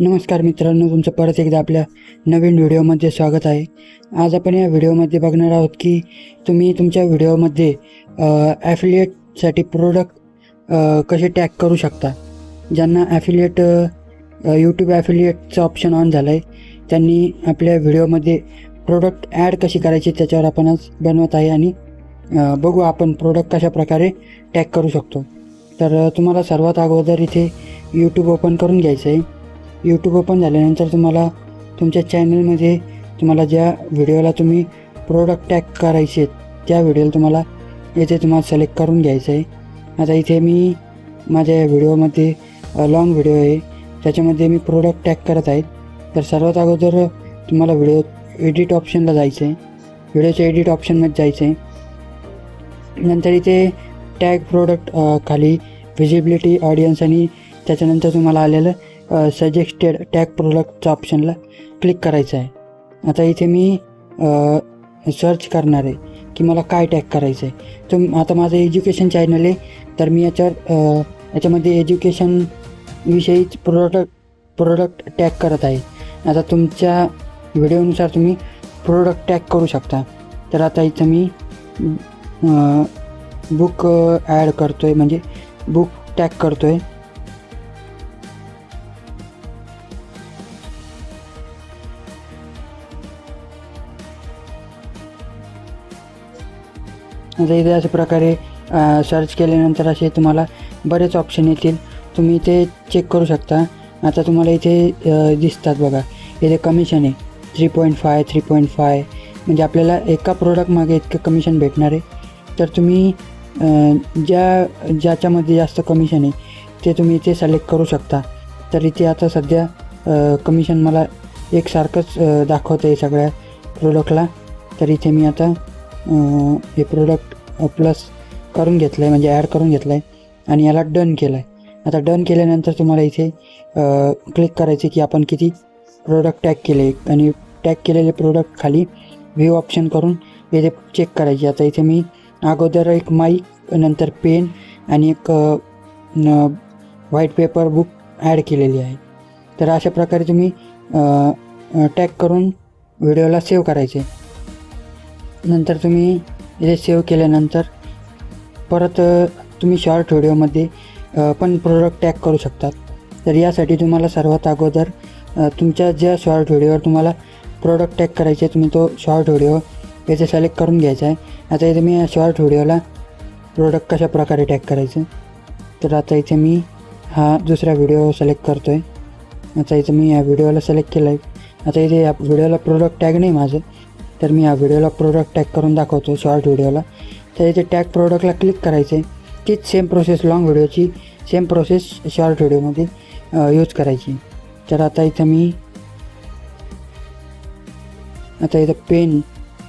नमस्कार मित्रांनो, तुमचं परत एकदा आपल्या नवीन व्हिडिओमध्ये स्वागत आहे। आज आपण या व्हिडिओमध्ये बघणार आहोत की तुम्ही तुमच्या व्हिडिओमध्ये ॲफिलिएटसाठी प्रोडक्ट कसे टॅग करू शकता। ज्यांना यूट्यूब ॲफिलिएटचं ऑप्शन ऑन झालं आहे त्यांनी आपल्या व्हिडिओमध्ये प्रोडक्ट ॲड कशी करायची त्याच्यावर आपण आज बनवत आहे आणि बघू आपण प्रोडक्ट कशा प्रकारे टॅग करू शकतो। तर तुम्हाला सर्वात अगोदर इथे यूट्यूब ओपन करून घ्यायचं आहे। यूट्यूब ओपन झाल्यानंतर तुम्हाला तुमच्या चॅनलमध्ये तुम्हाला ज्या व्हिडिओला तुम्ही प्रोडक्ट टॅग करायचे त्या व्हिडिओला तुम्हाला सिलेक्ट करून घ्यायचं आहे। आता इथे मी माझ्या व्हिडिओमध्ये लॉंग व्हिडिओ आहे त्याच्यामध्ये मी प्रोडक्ट टॅग करत आहे। तर सर्वात अगोदर तुम्हाला व्हिडिओ एडिट ऑप्शनला जायचं आहे, व्हिडिओच्या एडिट ऑप्शनमध्ये जायचं आहे। नंतर इथे टॅग प्रोडक्ट खाली व्हिजिबिलिटी ऑडियन्स आणि त्याच्यानंतर तुम्हाला आलेलं सजेस्टेड टॅग प्रोडक्टच्या ऑप्शनला क्लिक करायचं आहे। आता इथे मी सर्च करणार आहे की मला काय टॅग करायचं आहे। आता माझं एज्युकेशन चॅनल आहे तर मी याच्यामध्ये एज्युकेशन विषयीच प्रोडक्ट टॅग करत आहे। आता तुमच्या व्हिडिओनुसार तुम्ही प्रोडक्ट टॅग करू शकता। तर आता इथं मी बुक ॲड करतो आहे, म्हणजे बुक टॅग करतो आहे। आता इथे अशा प्रकारे सर्च केल्यानंतर असे तुम्हाला बरेच ऑप्शन येतील, तुम्ही इथे चेक करू शकता। आता तुम्हाला इथे दिसतात बघा, इथे कमिशन आहे 3.5 म्हणजे आपल्याला एका प्रोडक्टमागे इतकं कमिशन भेटणार आहे। तर तुम्ही ज्याच्यामध्ये जास्त कमिशन आहे ते तुम्ही इथे सिलेक्ट करू शकता। तर इथे आता सध्या कमिशन मला एकसारखंच दाखवतं आहे सगळ्या प्रोडक्टला। तर इथे मी आता हे प्रोडक्ट प्लस करून घेतलं आहे, म्हणजे ॲड करून घेतलं आहे आणि याला डन केलं आहे। आता डन केल्यानंतर तुम्हाला इथे क्लिक करायचे की आपण किती प्रोडक्ट टॅग केले आणि टॅग केलेले प्रोडक्ट खाली व्ह्यू ऑप्शन करून इथे चेक करायचे। आता इथे मी अगोदर एक माईक, नंतर पेन आणि एक व्हाईट पेपर बुक ॲड केलेली आहे। तर अशा प्रकारे तुम्ही टॅग करून व्हिडिओला सेव्ह करायचे। नंतर तुम्ही इथे सेव्ह केल्यानंतर परत तुम्ही शॉर्ट व्हिडिओमध्ये पण प्रोडक्ट टॅग करू शकतात। तर यासाठी तुम्हाला सर्वात अगोदर तुमच्या ज्या शॉर्ट व्हिडिओवर तुम्हाला प्रोडक्ट टॅग करायचे तुम्ही तो शॉर्ट व्हिडिओ इथे सिलेक्ट करून घ्यायचा आहे। आता इथे मी शॉर्ट व्हिडिओला प्रोडक्ट कशा प्रकारे टॅग करायचं, तर आता इथे मी हा दुसरा व्हिडिओ सिलेक्ट करतो आहे। आता इथे मी या व्हिडिओला सिलेक्ट केलं आहे। आता इथे या व्हिडिओला प्रोडक्ट टॅग नाही माझं, तर मी या व्हिडिओला प्रोडक्ट टॅग करून दाखवतो शॉर्ट व्हिडिओला। तर इथे टॅग प्रोडक्टला क्लिक करायचं आहे। तीच सेम प्रोसेस लॉंग व्हिडिओची सेम प्रोसेस शॉर्ट व्हिडिओमध्ये यूज करायची। तर आता इथं मी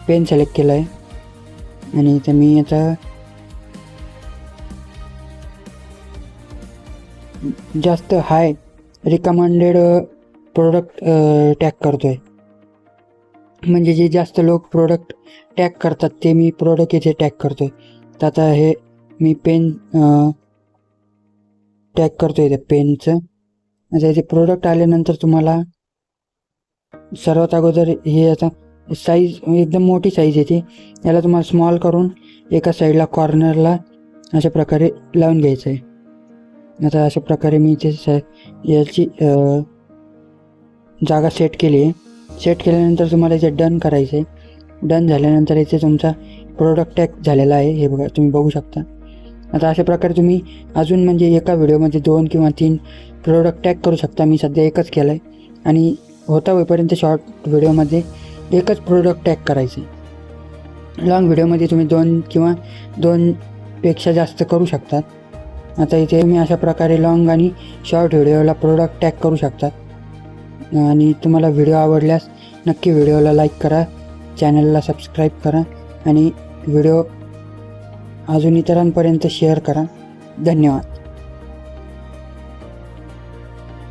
पेन सिलेक्ट केलं आहे आणि इथं मी आता जास्त हाय रिकमेंडेड प्रोडक्ट टॅग करतो आहे, म्हणजे जे जास्त लोक प्रोडक्ट टॅग करतात ते मी प्रोडक्ट इथे टॅग करतो आहे। तर आता हे मी पेन टॅग करतो आहे, पेनचं। आता इथे प्रोडक्ट आल्यानंतर तुम्हाला सर्वात अगोदर हे आता साईज एकदम मोठी साईज येते, याला तुम्हाला स्मॉल करून एका साईडला कॉर्नरला अशा प्रकारे लावून घ्यायचं आहे। आता अशा प्रकारे मी इथे याची जागा सेट केली आहे। सेट केल्यानंतर तुम्हाला इथे डन करायचं आहे। डन झाल्यानंतर इथे तुमचा प्रोडक्ट टॅग झालेला आहे, हे बघा तुम्ही बघू शकता। आता अशा प्रकारे तुम्ही अजून म्हणजे एका व्हिडिओमध्ये 2 किंवा 3 प्रोडक्ट टॅग करू शकता। मी सध्या एकच केलं आहे आणि होता होईपर्यंत शॉर्ट व्हिडिओमध्ये एकच प्रोडक्ट टॅग करायचे। लॉंग व्हिडिओमध्ये तुम्ही 2 किंवा 2पेक्षा जास्त करू शकतात। आता इथे मी अशा प्रकारे लॉंग आणि शॉर्ट व्हिडिओला प्रोडक्ट टॅग करू शकतात। आणि तुम्हाला व्हिडिओ आवडल्यास नक्की व्हिडिओला लाईक करा, चॅनलला सबस्क्राईब करा आणि व्हिडिओ अजून इतरांपर्यंत शेअर करा। धन्यवाद।